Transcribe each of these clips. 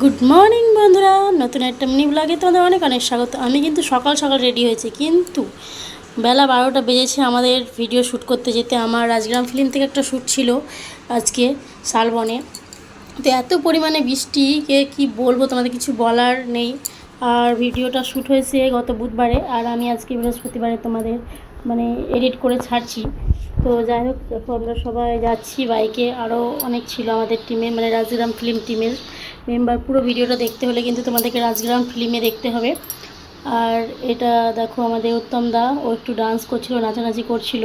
Good morning বন্ধুরা, নতুন একটা মিনি ব্লগে তোমাদের অনেক অনেক স্বাগত। আমি কিন্তু সকাল সকাল রেডি হয়েছি, কিন্তু বেলা 12টা বেজেছে আমাদের ভিডিও শ্যুট করতে যেতে। আমার রাজগ্রাম ফিল্ম থেকে একটা শ্যুট ছিল আজকে শালবনে। তো এত পরিমাণে বৃষ্টি, কি বলবো, তোমাদের কিছু বলার নেই। আর ভিডিওটা শ্যুট হয়েছে গত বুধবারে, আর আমি আজকে বৃহস্পতিবারে তোমাদের এডিট করে ছাড়ছি। তো যাই হোক, দেখো আমরা সবাই যাচ্ছি বাইকে, আরও অনেক ছিল আমাদের টিমে, রাজগ্রাম ফিল্ম টিমের মেম্বার। পুরো ভিডিওটা দেখতে হলে কিন্তু তোমাদেরকে রাজগ্রাম ফিল্মে দেখতে হবে। আর এটা দেখো আমাদের উত্তম দা, ও একটু ডান্স করছিল, নাচানাচি করছিল,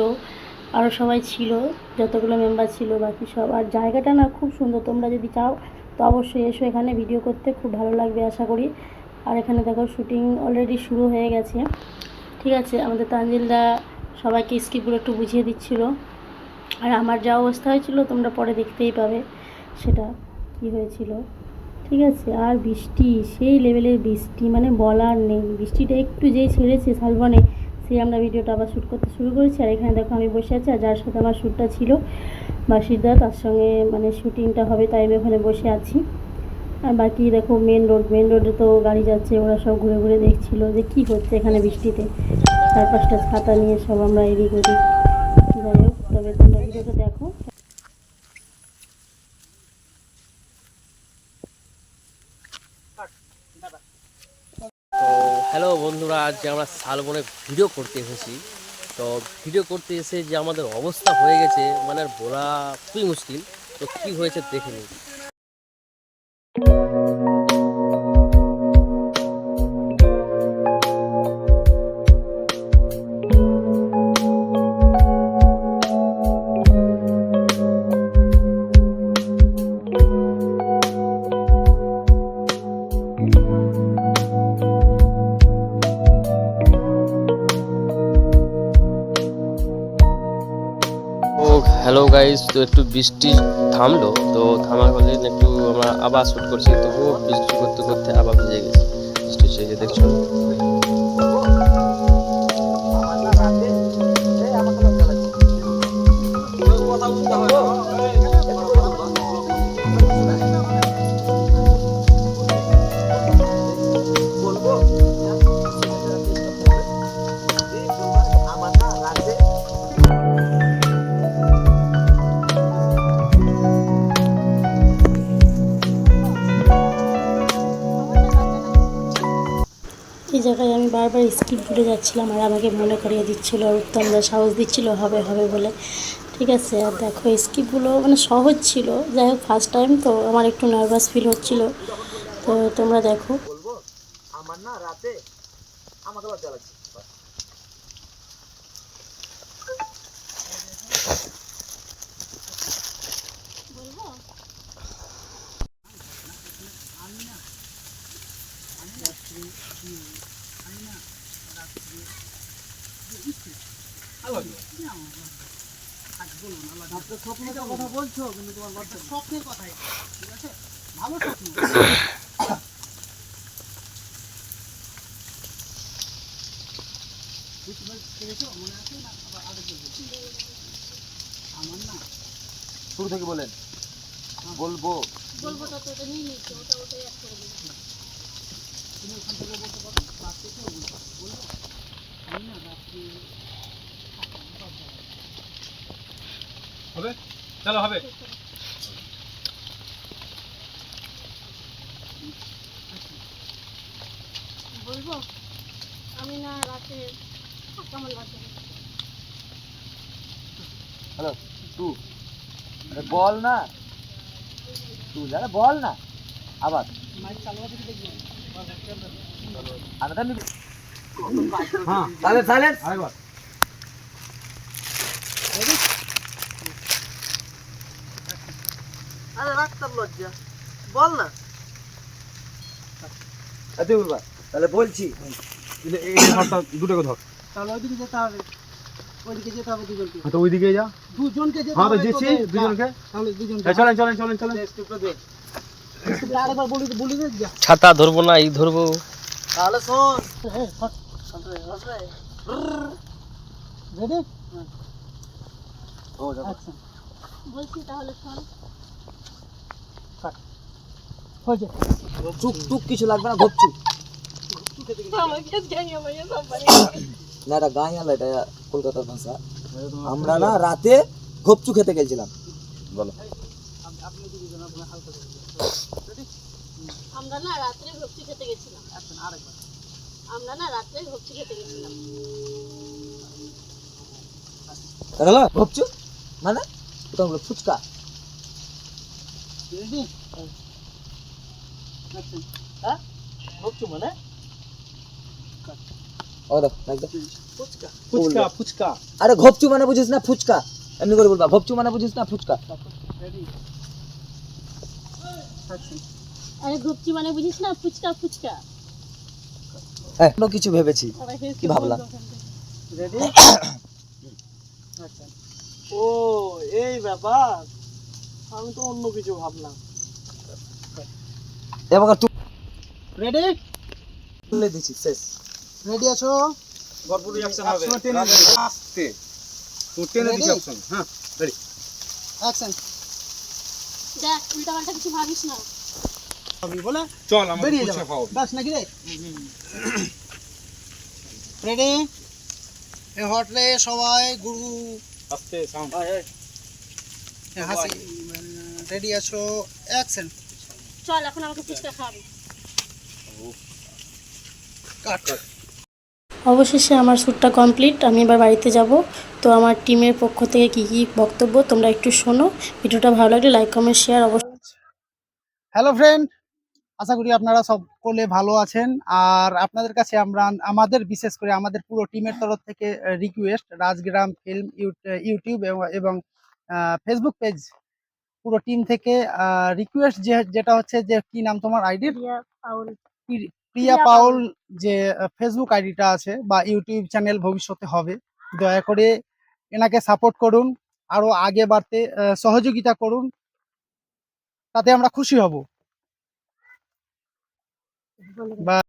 আরও সবাই ছিল, যতগুলো মেম্বার ছিল বাকি সব। আর জায়গাটা না খুব সুন্দর, তোমরা যদি চাও তো অবশ্যই এসো এখানে ভিডিও করতে, খুব ভালো লাগবে আশা করি। আর এখানে দেখো শুটিং অলরেডি শুরু হয়ে গেছে। ঠিক আছে, আমাদের তানজিলদা সবাইকে স্ক্রিপ্টগুলো একটু বুঝিয়ে দিচ্ছিল। আর আমার যা অবস্থা হয়েছিল তোমরা পরে দেখতেই পাবে সেটা কি হয়েছিল। ঠিক আছে, আর বৃষ্টি সেই লেভেলের বৃষ্টি, বলার নেই। বৃষ্টিটা একটু যেই ছেড়েছে শালবনে, সেই আমরা ভিডিওটা আবার শ্যুট করতে শুরু করেছি। আর এখানে দেখো আমি বসে আছি, আর যার সাথে আমার শ্যুটটা ছিল বাসিরদা, তার সঙ্গে শ্যুটিংটা হবে, তাই আমি ওখানে বসে আছি। আর বাকি দেখো মেন রোডে তো গাড়ি যাচ্ছে, ওরা সব ঘুরে ঘুরে দেখছিল যে কী হচ্ছে এখানে বৃষ্টিতে। 4-5টা ছাতা নিয়ে সব আমরা এদিক ওদিক। যাই হোক, তবে তোমরা ভিডিওটা দেখো। তো হ্যালো বন্ধুরা, আজকে আমরা শালবনে ভিডিও করতে এসেছি। তো ভিডিও করতে এসে যে আমাদের অবস্থা হয়ে গেছে, আর বলা খুবই মুশকিল। তো কি হয়েছে দেখে নিই। হ্যালো গাইস, তো একটু বৃষ্টি থামলো, তো থামার ফলে একটু আমরা আবার শ্যুট করছি। তবুও বৃষ্টি করতে করতে আবার ভিজে গেছি। বৃষ্টি হচ্ছে দেখছো। এই জায়গায় আমি বারবার স্কিপ ভুলে যাচ্ছিলাম, আর আমাকে মনে করিয়ে দিচ্ছিলো, আর উত্তমদা সাহস দিচ্ছিলো হবে হবে বলে। ঠিক আছে, আর দেখো স্কিপগুলো সহজ ছিল। যাই হোক, ফার্স্ট টাইম তো আমার একটু নার্ভাস ফিল হচ্ছিলো। তো তোমরা দেখো। আমার না রাতে আমাকে লজ্জা লাগছে। স্বপ্নের কথা বলছো, কিন্তু তোমার স্বপ্নের কথাই, ঠিক আছে, ভালো স্বপ্ন। শুরু থেকে বলেন। বলবো বলবো তো ওটা নিয়ে নিচ্ছি, ওটা অ্যাড করে দিচ্ছি। তুমি ওখান থেকে বলতে পারো, ক্লাস থেকে বলবো আমি না রাত্রি হবে, চলো হবে। বলবো আমি না রাতে কেমন লাগে। হ্যালো তু বল না, তুই যারা বল না, আবার রাখতাম লজ্জা, বল না। তাহলে বলছি দুটো ধর, তাহলে ওইদিকে যেতে হবে, ওইদিকে যেতে হবে দুজনকে। তো ওইদিকে যা, দুজনকে যেতে হ্যাঁ তো হবে, যেছি দুজনকে। তাহলে দুজনকে চলেন চলেন চলেন চলেন। আরেকবার বলি বলি দে যা। ছাতা ধরবো না, এই ধরবো। তাহলে শোন, রেডি? ও আচ্ছা বলছি, তাহলে শোন। টুক টুক কিছু লাগবে না, ঘপচু। না, এটা গাঁয়ালা, এটা কলকাতার ভাষা। আমরা না রাতে ঘপচু খেতে গেছিলাম। বলো। আমরা না রাত্রে ঘুপচি খেতে গেছিলাম। আমরা না রাত্রে ঘুপচি খেতে গেছিলাম। হলো ঘপচু মানে ওটা হলো ফুচকা। ঘপচু মানে ও দেখো, দেখ দেখ। ফুচকা ফুচকা আরে ঘপচু মানে বুঝিস না ফুচকা, এমনি করে বলবা ঘপচু মানে বুঝিস না ফুচকা। আরে ঘুপচি মানে বুঝিস না ফুচকা ফুচকা। হ্যাঁ, অন্য কিছু ভেবেছি, কি ভাবলাম। ও এই ব্যাপার, আমি তো অন্য কিছু ভাবলাম। এবার তুই রেডি তুলে দিছি, শেষ। রেডি আছো? ভরপুর রিঅ্যাকশন হবে। একশো টেনে দিবি। আস্তে তুই টেনে দিস Ready? অপশন। হ্যাঁ রেডি। অ্যাকশন। দেখ উল্টা পাল্টা কিছু ভাবিস না। সবই বলে চল আমরা বেরিয়ে ফুচকা যাবো। খাওয়াবো। বাস নাকি রে? রেডি? এ হট রে সবাই, গুরু আস্তে সাউন্ড। হাসি। রেডি আছো? অ্যাকশন। চল এখন আমাকে ফুচকা খাওয়াবি। কাট। অবশেষে আমার শ্যুটটা কমপ্লিট, আমি এবার বাড়িতে যাব। তো আমার টিমের পক্ষ থেকে কী কী বক্তব্য তোমরা একটু শোনো। ভিডিওটা ভালো লাগলে লাইক কমেন্ট শেয়ার অবশ্যই। হ্যালো ফ্রেন্ড, আশা করি আপনারা সকলে ভালো আছেন। আর আপনাদের কাছে আমরা আমাদের বিশেষ করে আমাদের পুরো টিমের তরফ থেকে রিকোয়েস্ট, রাজগ্রাম ফিল্ম ইউটিউব এবং ফেসবুক পেজ পুরো টিম থেকে রিকোয়েস্ট যেটা হচ্ছে যে কি নাম তোমার আইডির? প্রিয়া পাউল যে ফেসবুক আইডিটা আছে বা ইউটিউব চ্যানেল ভবিষ্যতে হবে, দয়া করে এনাকে সাপোর্ট করুন, আরো আগে বাড়তে সহযোগিতা করুন, তাতে আমরা খুশি হব। বা